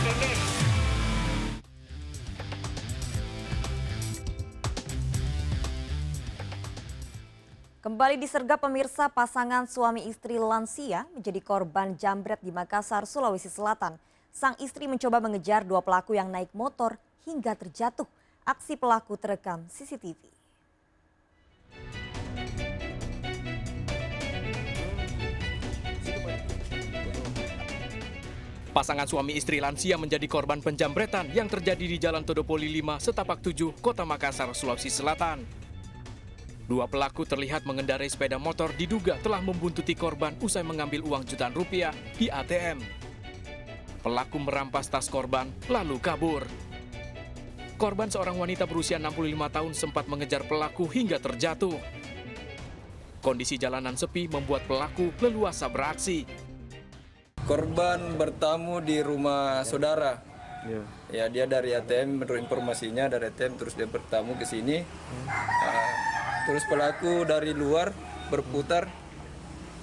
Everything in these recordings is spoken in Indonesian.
Kembali disergap pemirsa, pasangan suami istri lansia menjadi korban jambret di Makassar, Sulawesi Selatan. Sang istri mencoba mengejar dua pelaku yang naik motor hingga terjatuh. Aksi pelaku terekam CCTV. Pasangan suami istri lansia menjadi korban penjambretan yang terjadi di Jalan Todopoli 5, Setapak 7, Kota Makassar, Sulawesi Selatan. Dua pelaku terlihat mengendarai sepeda motor diduga telah membuntuti korban usai mengambil uang jutaan rupiah di ATM. Pelaku merampas tas korban lalu kabur. Korban seorang wanita berusia 65 tahun sempat mengejar pelaku hingga terjatuh. Kondisi jalanan sepi membuat pelaku leluasa beraksi. Korban bertamu di rumah saudara. Ya, dia dari ATM, menurut informasinya dari ATM, terus dia bertamu ke sini. Terus pelaku dari luar berputar,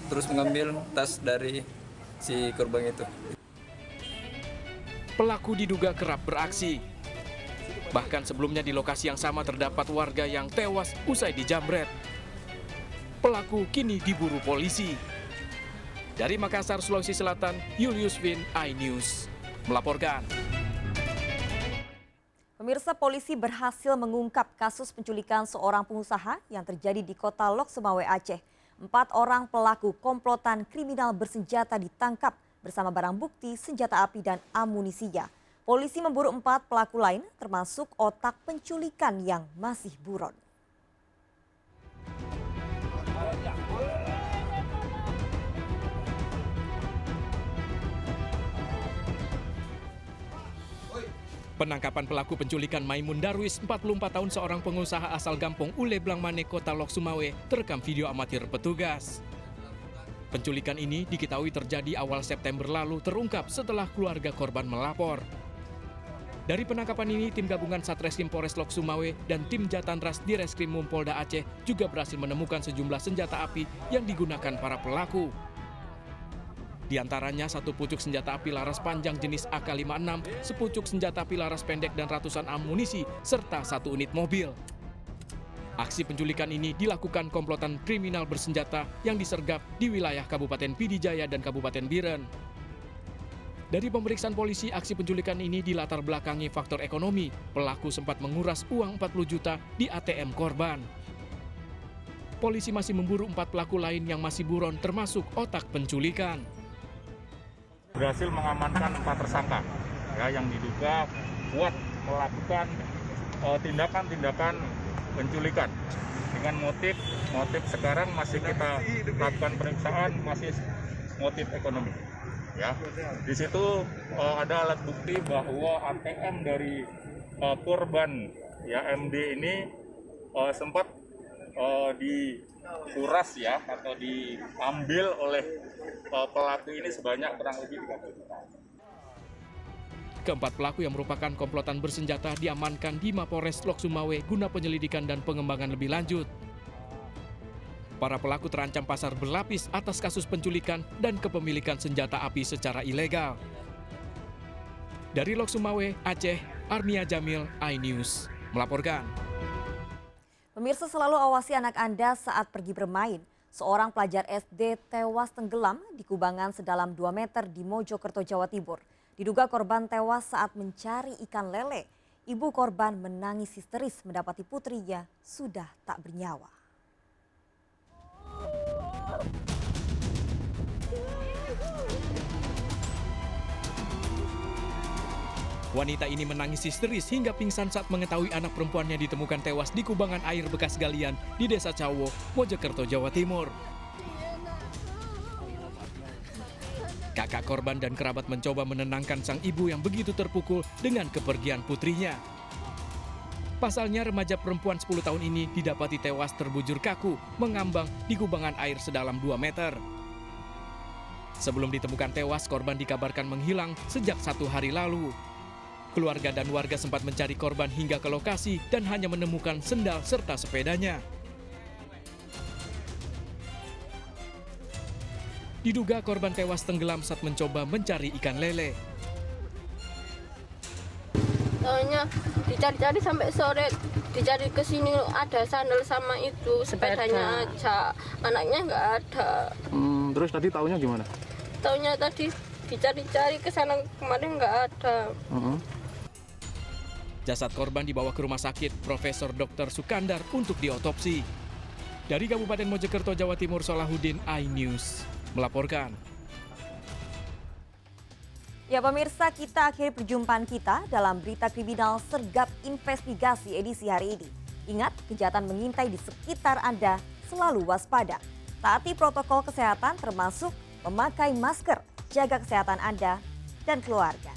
terus mengambil tas dari si korban itu. Pelaku diduga kerap beraksi. Bahkan sebelumnya di lokasi yang sama terdapat warga yang tewas usai dijambret. Pelaku kini diburu polisi. Dari Makassar, Sulawesi Selatan, Julius Vin, iNews melaporkan. Pemirsa, polisi berhasil mengungkap kasus penculikan seorang pengusaha yang terjadi di kota Lok Sumawe, Aceh. 4 orang pelaku komplotan kriminal bersenjata ditangkap bersama barang bukti, senjata api, dan amunisinya. Polisi memburu 4 pelaku lain, termasuk otak penculikan yang masih buron. Penangkapan pelaku penculikan Maimun Darwis, 44 tahun, seorang pengusaha asal Gampong Ule Blangmane, Kota Lok Sumawe, terekam video amatir petugas. Penculikan ini diketahui terjadi awal September lalu, terungkap setelah keluarga korban melapor. Dari penangkapan ini, tim gabungan Satreskrim Polres Lok Sumawe dan tim Jatantras di Reskrim Mumpolda Aceh juga berhasil menemukan sejumlah senjata api yang digunakan para pelaku. Di antaranya 1 pucuk senjata api laras panjang jenis AK-56, sepucuk senjata api laras pendek, dan ratusan amunisi, serta 1 unit mobil. Aksi penculikan ini dilakukan komplotan kriminal bersenjata yang disergap di wilayah Kabupaten Pidi Jaya dan Kabupaten Biren. Dari pemeriksaan polisi, aksi penculikan ini dilatar belakangi faktor ekonomi. Pelaku sempat menguras uang 40 juta di ATM korban. Polisi masih memburu 4 pelaku lain yang masih buron, termasuk otak penculikan. Berhasil mengamankan 4 tersangka ya, yang diduga kuat melakukan tindakan-tindakan penculikan dengan motif sekarang masih kita lakukan pemeriksaan, masih motif ekonomi ya. Di situ ada alat bukti bahwa ATM dari korban ya MD ini sempat dikuras ya, atau diambil oleh pelaku ini sebanyak kurang lebih 30 juta. Keempat pelaku yang merupakan komplotan bersenjata diamankan di Mapolres Lok Sumawe guna penyelidikan dan pengembangan lebih lanjut. Para pelaku terancam pasar berlapis atas kasus penculikan dan kepemilikan senjata api secara ilegal. Dari Lok Sumawe, Aceh, Armia Jamil, iNews melaporkan. Pemirsa, selalu awasi anak Anda saat pergi bermain. Seorang pelajar SD tewas tenggelam di kubangan sedalam 2 meter di Mojokerto, Jawa Timur. Diduga korban tewas saat mencari ikan lele. Ibu korban menangis histeris mendapati putrinya sudah tak bernyawa. Wanita ini menangis histeris hingga pingsan saat mengetahui anak perempuannya ditemukan tewas di kubangan air bekas galian di Desa Cawo, Mojokerto, Jawa Timur. Kakak korban dan kerabat mencoba menenangkan sang ibu yang begitu terpukul dengan kepergian putrinya. Pasalnya remaja perempuan 10 tahun ini didapati tewas terbujur kaku mengambang di kubangan air sedalam 2 meter. Sebelum ditemukan tewas, korban dikabarkan menghilang sejak 1 hari lalu. Keluarga dan warga sempat mencari korban hingga ke lokasi dan hanya menemukan sendal serta sepedanya. Diduga korban tewas tenggelam saat mencoba mencari ikan lele. Soalnya dicari-cari sampai sore, dicari ke sini ada sandal sama itu sepedanya aja, anaknya nggak ada. Terus tadi taunya gimana? Taunya tadi dicari-cari ke sana kemarin nggak ada. Jasad korban dibawa ke rumah sakit Profesor Dr. Sukandar untuk diotopsi. Dari Kabupaten Mojokerto, Jawa Timur, Solahuddin, iNews melaporkan. Ya pemirsa, kita akhiri perjumpaan kita dalam berita kriminal Sergap Investigasi edisi hari ini. Ingat, kejahatan mengintai di sekitar Anda, selalu waspada. Taati protokol kesehatan termasuk memakai masker, jaga kesehatan Anda dan keluarga.